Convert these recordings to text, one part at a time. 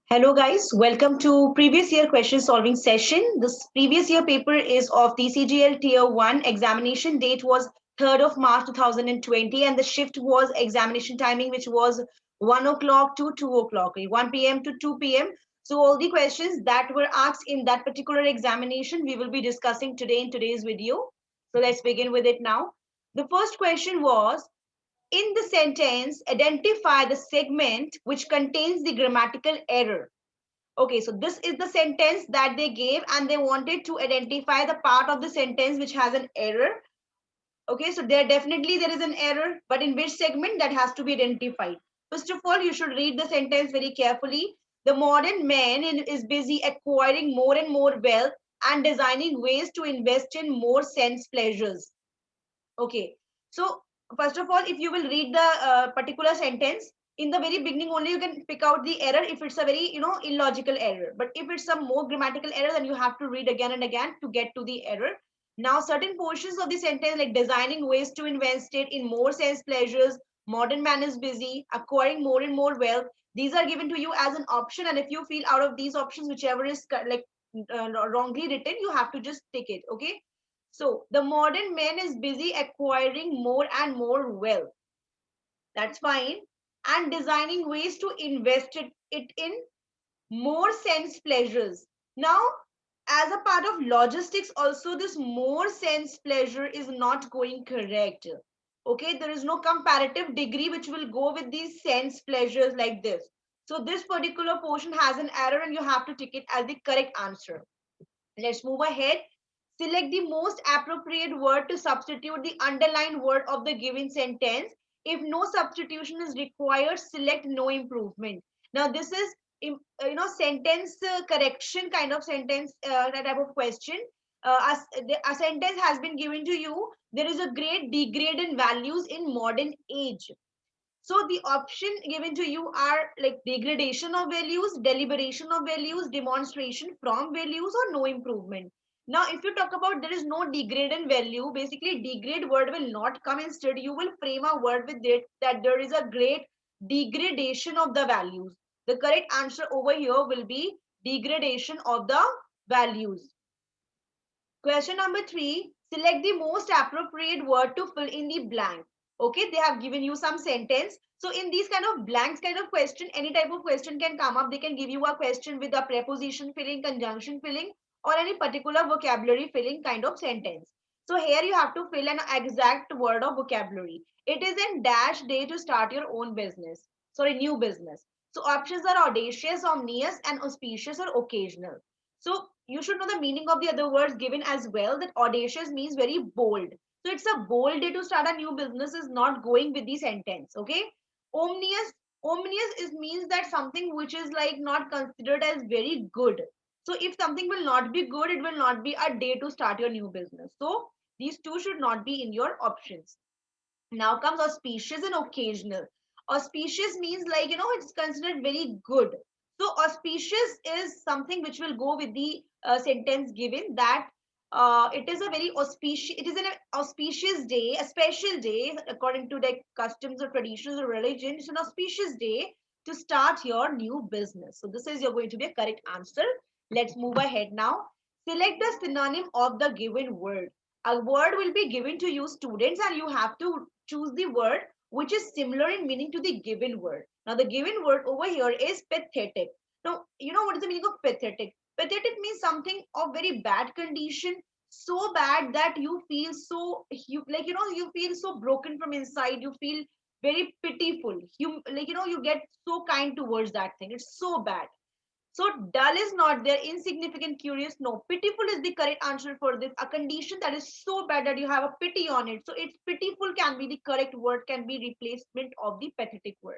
Hello guys, welcome to previous year question solving session. This previous year paper is of the CGL Tier 1. Examination date was 3rd of March 2020 and the shift was examination timing which was 1 o'clock to 2 o'clock, 1 p.m. to 2 p.m. So all the questions that were asked in that particular examination we will be discussing today in today's video. So let's begin with it now. The first question was, in the sentence, identify the segment which contains the grammatical error. Okay, so this is the sentence that they gave and they wanted to identify the part of the sentence which has an error. Okay, so there is an error, but in which segment that has to be identified. First of all, you should read the sentence very carefully. The modern man is busy acquiring more and more wealth and designing ways to invest in more sense pleasures. Okay, so first of all, if you will read the particular sentence in the very beginning only, you can pick out the error if it's a very illogical error. But if it's some more grammatical error, then you have to read again and again to get to the error. Now, certain portions of the sentence like designing ways to invest it in more sense pleasures, modern man is busy, acquiring more and more wealth. These are given to you as an option, and if you feel out of these options, whichever is wrongly written, you have to just tick it. Okay, so the modern man is busy acquiring more and more wealth. That's fine. And designing ways to invest it in more sense pleasures. Now, as a part of logistics, also this more sense pleasure is not going correct. Okay, there is no comparative degree which will go with these sense pleasures like this. So this particular portion has an error and you have to tick it as the correct answer. Let's move ahead. Select the most appropriate word to substitute the underlined word of the given sentence. If no substitution is required, select no improvement. Now, this is sentence correction kind of sentence, that type of question. A sentence has been given to you. There is a great degrade in values in modern age. So the option given to you are like degradation of values, deliberation of values, demonstration from values, or no improvement. Now, if you talk about there is no degrade in value, basically degrade word will not come. Instead, you will frame a word with it that there is a great degradation of the values. The correct answer over here will be degradation of the values. Question number 3, select the most appropriate word to fill in the blank. Okay, they have given you some sentence. So in these kind of blanks kind of question, any type of question can come up. They can give you a question with a preposition filling, conjunction filling, or any particular vocabulary filling kind of sentence. So here you have to fill an exact word of vocabulary. It is in dash day to start your own business. Sorry, new business. So options are audacious, omnious, and auspicious or occasional. So you should know the meaning of the other words given as well. That audacious means very bold. So it's a bold day to start a new business is not going with the sentence. Okay. Omnious, omnious is means that something which is like not considered as very good. So if something will not be good, it will not be a day to start your new business. So these two should not be in your options. Now comes auspicious and occasional. Auspicious means like, it's considered very good. So auspicious is something which will go with the sentence given that it is a very auspicious, it is an auspicious day, a special day according to the customs or traditions or religion. It's an auspicious day to start your new business. So this is you're going to be a correct answer. Let's move ahead now. Select the synonym of the given word. A word will be given to you students and you have to choose the word which is similar in meaning to the given word. Now the given word over here is pathetic. Now you know what is the meaning of pathetic? Pathetic means something of very bad condition, so bad that you feel so you feel so broken from inside. You feel very pitiful. You get so kind towards that thing. It's so bad. So dull is not there, insignificant, curious. No, pitiful is the correct answer for this. A condition that is so bad that you have a pity on it. So it's pitiful can be the correct word, can be replacement of the pathetic word.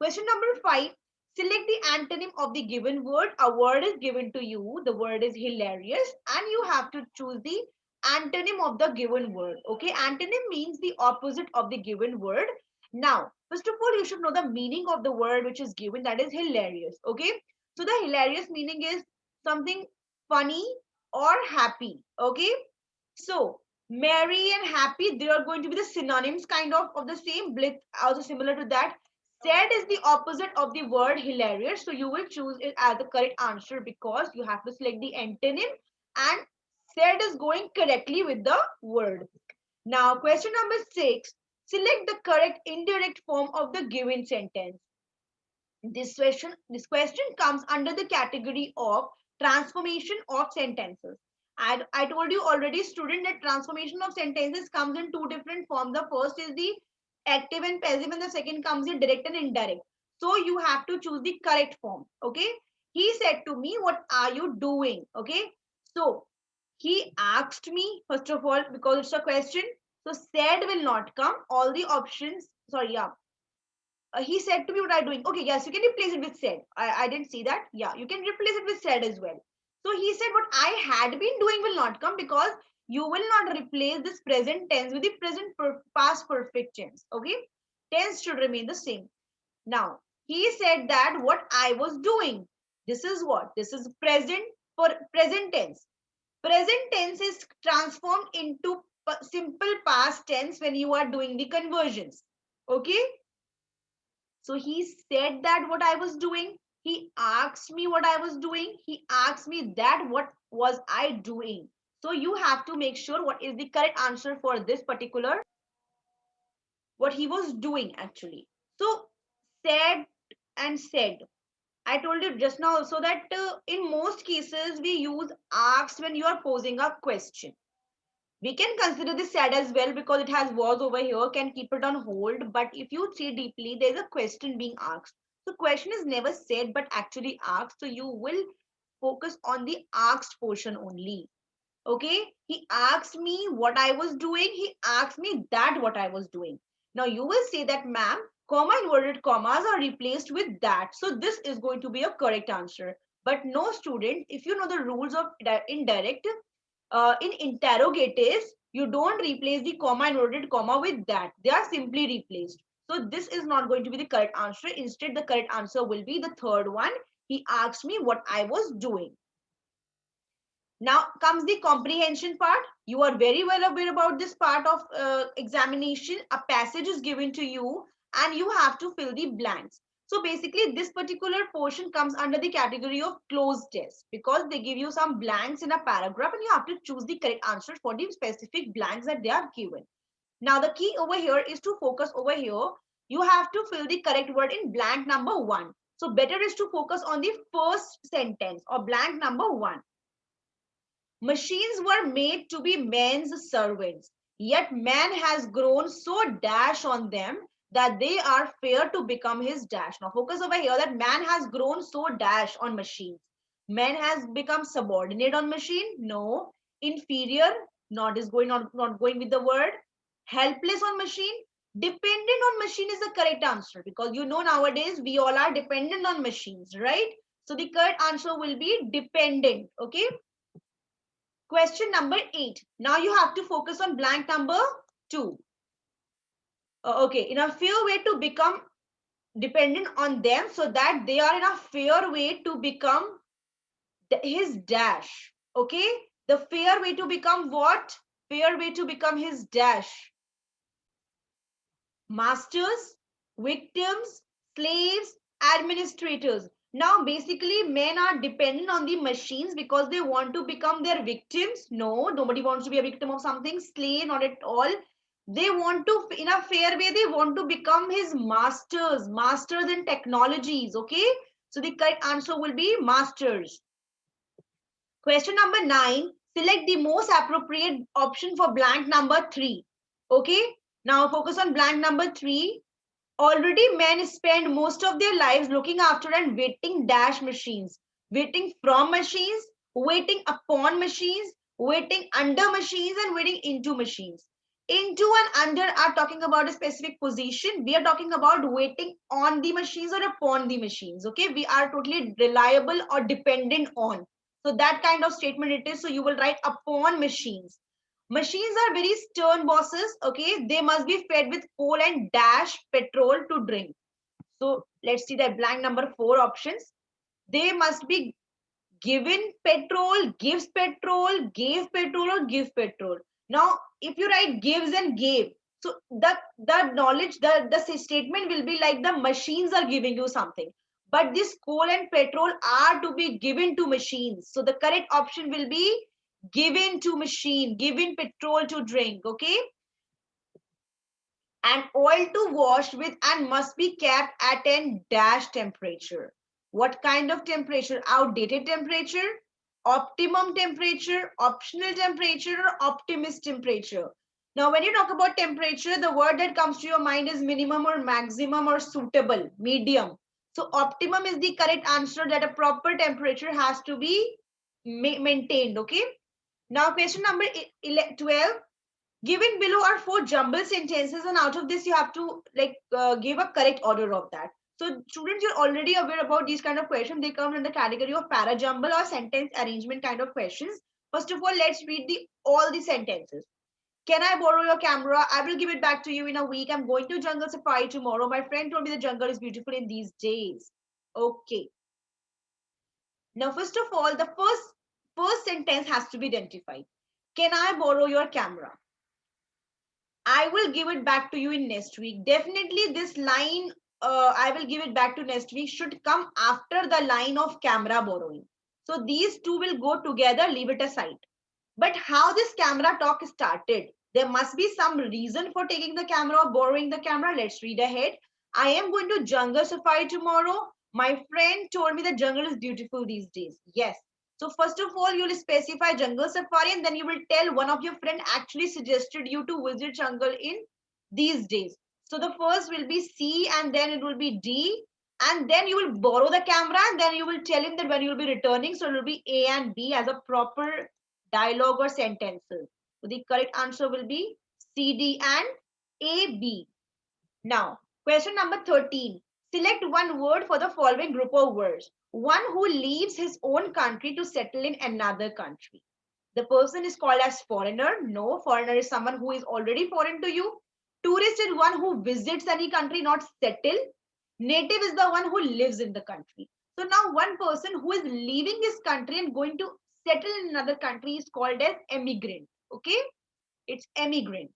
Question number 5. Select the antonym of the given word. A word is given to you. The word is hilarious, and you have to choose the antonym of the given word. Okay, antonym means the opposite of the given word. Now, first of all, you should know the meaning of the word which is given, that is hilarious. Okay, so the hilarious meaning is something funny or happy. Okay, so merry and happy, they are going to be the synonyms kind of the same. Blitz also similar to that. Sad is the opposite of the word hilarious. So you will choose it as the correct answer because you have to select the antonym, and sad is going correctly with the word. Now, question number 6. Select the correct indirect form of the given sentence. This question comes under the category of transformation of sentences. I told you already, student, that transformation of sentences comes in two different forms. The first is the active and passive, and the second comes in direct and indirect. So you have to choose the correct form. Okay. He said to me, "What are you doing?" Okay. So he asked me, first of all, because it's a question. So said will not come. All the options, sorry, yeah, he said to me, "What are you doing?" Okay, yes, you can replace it with said. I didn't see that. Yeah, you can replace it with said as well. So he said, "What I had been doing" will not come because you will not replace this present tense with the past perfect tense. Okay, tense should remain the same. Now, he said that what I was doing. This is what? This is present for present tense. Present tense is transformed into simple past tense when you are doing the conversions. Okay, so he said that what I was doing. He asked me what I was doing. He asked me that what was I doing. So you have to make sure what is the correct answer for this particular, what he was doing actually. So said and said. I told you just now also that in most cases we use asked when you are posing a question. We can consider this sad as well because it has was over here, can keep it on hold. But if you see deeply, there's a question being asked. So question is never said but actually asked. So you will focus on the asked portion only. Okay. He asked me what I was doing. He asked me that what I was doing. Now you will say that, "Ma'am, comma inverted commas are replaced with that." So this is going to be a correct answer. But no, student, if you know the rules of indirect, in interrogatives, you don't replace the comma inverted comma with that. They are simply replaced. So this is not going to be the correct answer. Instead, the correct answer will be the third one. He asked me what I was doing. Now comes the comprehension part. You are very well aware about this part of examination. A passage is given to you and you have to fill the blanks. So basically this particular portion comes under the category of closed test because they give you some blanks in a paragraph and you have to choose the correct answer for the specific blanks that they are given. Now the key over here is to focus over here. You have to fill the correct word in blank number 1. So better is to focus on the first sentence or blank number 1. Machines were made to be men's servants, yet man has grown so dash on them that they are fair to become his dash. Now focus over here that man has grown so dash on machines. Man has become subordinate on machine? No. Inferior? Not is going on, not going with the word. Helpless on machine? Dependent on machine is the correct answer because you know nowadays we all are dependent on machines, right? So the correct answer will be dependent. Okay. Question number 8. Now you have to focus on blank number 2. Okay, in a fair way to become dependent on them so that they are in a fair way to become his dash. Okay, the fair way to become what? Fair way to become his dash. Masters, victims, slaves, administrators. Now, basically, men are dependent on the machines because they want to become their victims. No, nobody wants to be a victim of something. Slave, not at all. They want to, in a fair way, they want to become his masters, masters in technologies. Okay, so the correct answer will be masters. Question number 9. Select the most appropriate option for blank number 3. Okay, now focus on blank number 3. Already men spend most of their lives looking after and waiting dash machines, waiting from machines, waiting upon machines, waiting under machines, and waiting into machines. Into and under are talking about a specific position. We are talking about waiting on the machines or upon the machines. Okay, we are totally reliable or dependent on. So that kind of statement it is. So you will write upon machines. Machines are very stern bosses. Okay, they must be fed with coal and dash petrol to drink. So let's see that blank number 4 options. They must be given petrol, gives petrol, gave petrol, or give petrol. Now, if you write gives and gave, So the knowledge, the statement will be like the machines are giving you something, but this coal and petrol are to be given to machines. So the correct option will be given to machine, given petrol to drink. Okay, and oil to wash with and must be kept at a dash temperature. What kind of temperature? Outdated temperature, optimum temperature, optional temperature, or optimist temperature? Now, when you talk about temperature, the word that comes to your mind is minimum or maximum or suitable, medium. So optimum is the correct answer, that a proper temperature has to be maintained. Okay. Now, question number 12. Given below are four jumble sentences, and out of this you have to give a correct order of that. So students, you're already aware about these kind of questions. They come in the category of para jumble or sentence arrangement kind of questions. First of all, let's read the all the sentences. Can I borrow your camera? I will give it back to you in a week. I'm going to jungle safari tomorrow. My friend told me the jungle is beautiful in these days. Okay. Now, first of all, the first sentence has to be identified. Can I borrow your camera? I will give it back to you in next week. Definitely this line, I will give it back to next week, should come after the line of camera borrowing. So these two will go together, leave it aside. But how this camera talk started? There must be some reason for taking the camera or borrowing the camera. Let's read ahead. I am going to jungle safari tomorrow. My friend told me the jungle is beautiful these days. Yes. So first of all, you'll specify jungle safari, and then you will tell one of your friend actually suggested you to visit jungle in these days. So the first will be C, and then it will be D, and then you will borrow the camera, and then you will tell him that when you will be returning. So it will be A and B as a proper dialogue or sentences. So the correct answer will be C, D, and A, B. Now, question number 13. Select one word for the following group of words. One who leaves his own country to settle in another country. The person is called as foreigner. No, foreigner is someone who is already foreign to you. Tourist is one who visits any country, not settle. Native is the one who lives in the country. So now one person who is leaving his country and going to settle in another country is called as emigrant. Okay, it's emigrant.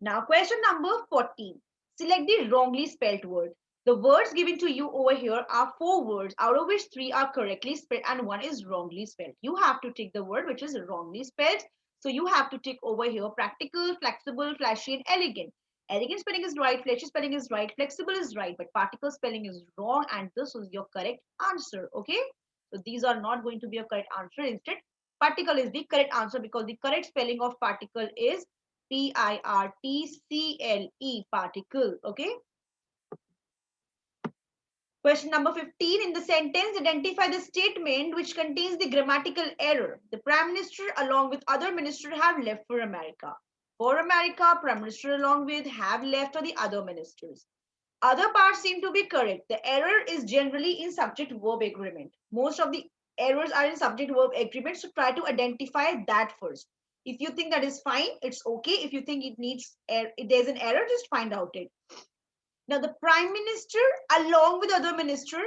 Now, question number 14. Select the wrongly spelled word. The words given to you over here are four words, out of which three are correctly spelled and one is wrongly spelled. You have to take the word which is wrongly spelled. So you have to tick over here practical, flexible, flashy, and elegant. Elegant spelling is right, flashy spelling is right, flexible is right, but particle spelling is wrong, and this is your correct answer. Okay. So these are not going to be a correct answer. Instead, particle is the correct answer because the correct spelling of particle is P-I-R-T-C-L-E, particle. Okay. Question number 15. In the sentence, identify the statement which contains the grammatical error. The Prime Minister along with other ministers have left for America. For America, Prime Minister along with have left for the other ministers. Other parts seem to be correct. The error is generally in subject-verb agreement. Most of the errors are in subject-verb agreement, so try to identify that first. If you think that is fine, it's okay. If you think it needs, there's an error, just find out it. Now, the Prime Minister along with other minister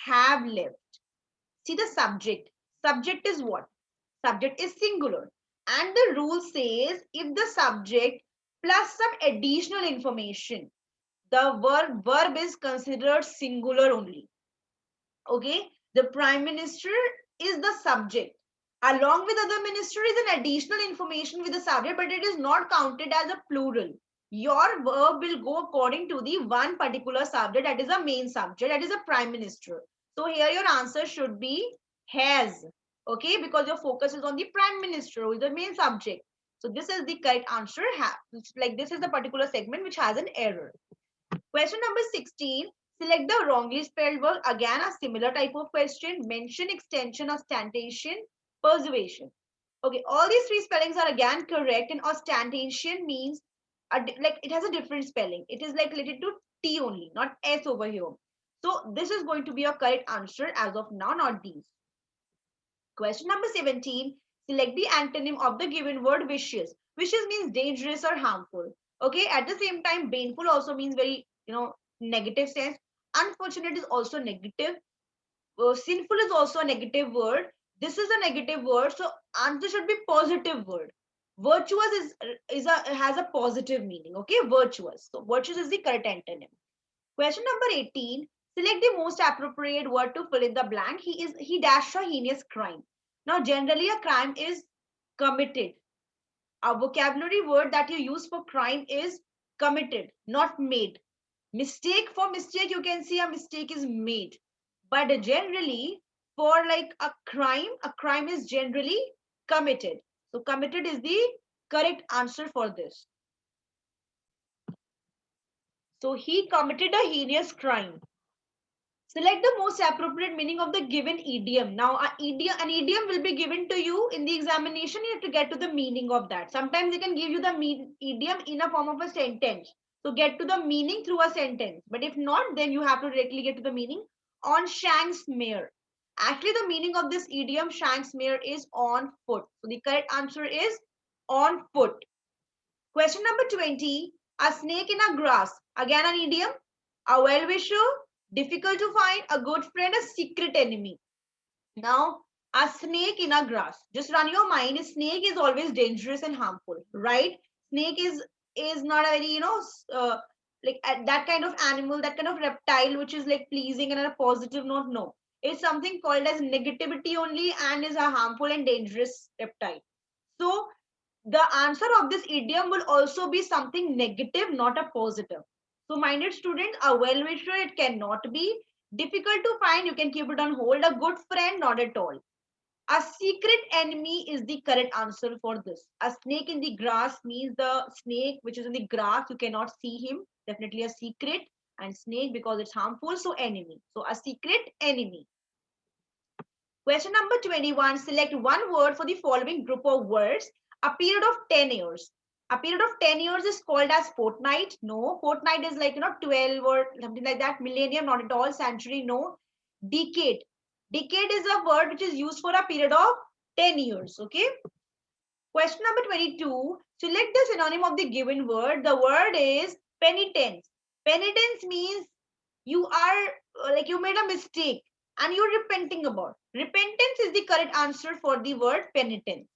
have left. See the subject. Subject is what? Subject is singular. And the rule says if the subject plus some additional information, the verb is considered singular only. Okay, the Prime Minister is the subject. Along with other minister is an additional information with the subject, but it is not counted as a plural. Your verb will go according to the one particular subject, that is a main subject, that is a Prime Minister. So here your answer should be has. Okay, because your focus is on the Prime Minister who is the main subject. So this is the correct answer. Like this is the particular segment which has an error. Question number 16. Select the wrongly spelled word. Again, a similar type of question. Mention, extension, ostentation, persuasion. Okay, all these three spellings are again correct. And ostentation means like it has a different spelling. It is like related to T only, not S over here. So this is going to be a correct answer as of now, not these. Question number 17. Select the antonym of the given word vicious. Vicious means dangerous or harmful. Okay, at the same time, baneful also means very, negative sense. Unfortunate is also negative. Sinful is also a negative word. This is a negative word, so answer should be positive word. Virtuous has a positive meaning. Okay, virtuous. So virtuous is the correct antonym. Question number 18. Select the most appropriate word to fill in the blank. He dashed a heinous crime. Now, generally, a crime is committed. A vocabulary word that you use for crime is committed, not made. Mistake, for mistake, you can see a mistake is made. But generally, for like a crime is generally committed. So committed is the correct answer for this. So he committed a heinous crime. Select the most appropriate meaning of the given idiom. Now, an idiom will be given to you in the examination. You have to get to the meaning of that. Sometimes they can give you the idiom in a form of a sentence. So get to the meaning through a sentence. But if not, then you have to directly get to the meaning. On Shanks mare. Actually, the meaning of this idiom, Shanks mare, is on foot. So the correct answer is on foot. Question number 20. A snake in a grass. Again, an idiom. A well-wisher, difficult to find, a good friend, a secret enemy. Now, a snake in a grass. Just run your mind. A snake is always dangerous and harmful, right? Snake is not a very, like that kind of animal, that kind of reptile, which is like pleasing and on a positive note. No, it's something called as negativity only and is a harmful and dangerous reptile. So the answer of this idiom will also be something negative, not a positive. So, minded students, a well wisher, it cannot be. Difficult to find, you can keep it on hold. A good friend, not at all. A secret enemy is the correct answer for this. A snake in the grass means the snake which is in the grass, you cannot see him. Definitely a secret. And snake because it's harmful, so enemy. So, a secret enemy. Question number 21. Select one word for the following group of words. A period of 10 years. A period of 10 years is called as fortnight. No, fortnight is like, 12 or something like that. Millennium, not at all. Century, no. Decade. Decade is a word which is used for a period of 10 years. Okay. Question number 22. Select the synonym of the given word. The word is penitence. Penitence means you are like you made a mistake and you're repenting about. Repentance is the correct answer for the word penitence.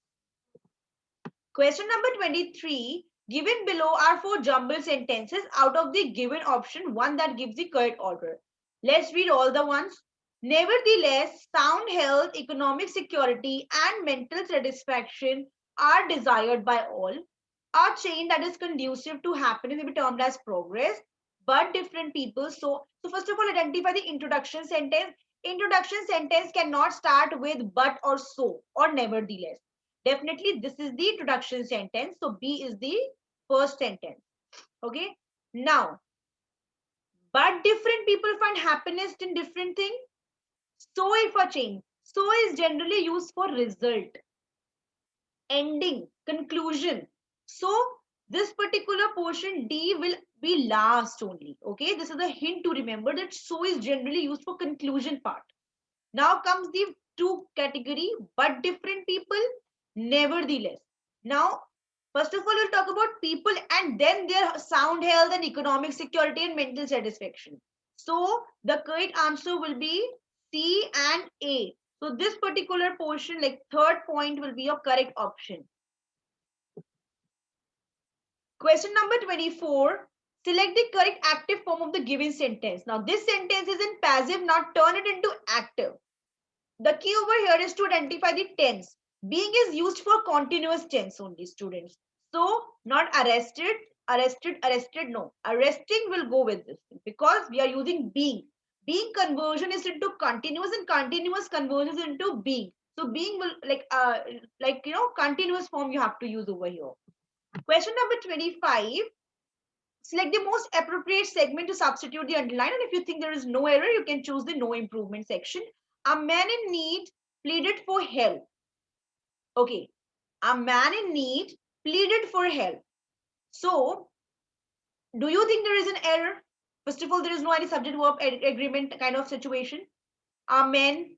Question number 23. Given below are four jumbled sentences out of the given option, one that gives the correct order. Let's read all the ones. Nevertheless, sound health, economic security, and mental satisfaction are desired by all. A chain that is conducive to happiness may be termed as progress, but different people. So first of all, identify the introduction sentence. Introduction sentence cannot start with but or so or nevertheless. Definitely, this is the introduction sentence. So B is the first sentence. Okay. Now, but different people find happiness in different things. So if a chain, so is generally used for result, ending, conclusion. So this particular portion D will be last only. Okay, this is a hint to remember that so is generally used for conclusion part. Now comes the two category, but different people, nevertheless. Now, first of all, we'll talk about people and then their sound health and economic security and mental satisfaction. So the correct answer will be C and A. So this particular portion, like third point, will be your correct option. Question number 24. Select the correct active form of the given sentence. Now, this sentence is in passive. Now, turn it into active. The key over here is to identify the tense. Being is used for continuous tense only, students. So, not arrested, arrested, no. Arresting will go with this because we are using being. Being conversion is into continuous and continuous conversion is into being. So, being will continuous form you have to use over here. Question number 25. Select the most appropriate segment to substitute the underline. And if you think there is no error, you can choose the no improvement section. A man in need pleaded for help. Okay. A man in need pleaded for help. So, do you think there is an error? First of all, there is no any subject verb agreement kind of situation. A man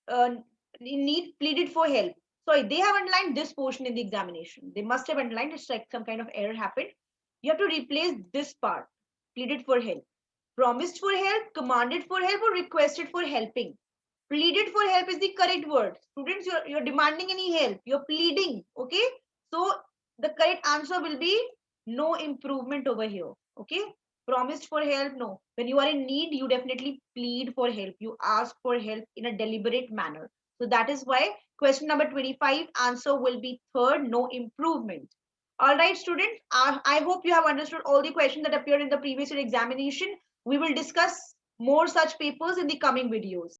in need pleaded for help. Sorry, they have underlined this portion in the examination. They must have underlined it's like some kind of error happened. You have to replace this part. Pleaded for help. Promised for help, commanded for help, or requested for helping. Pleaded for help is the correct word. Students, you're demanding any help. You're pleading. Okay. So the correct answer will be no improvement over here. Okay. Promised for help. No. When you are in need, you definitely plead for help. You ask for help in a deliberate manner. So that is why question number 25 answer will be third, no improvement. All right, students. I hope you have understood all the questions that appeared in the previous year examination. We will discuss more such papers in the coming videos.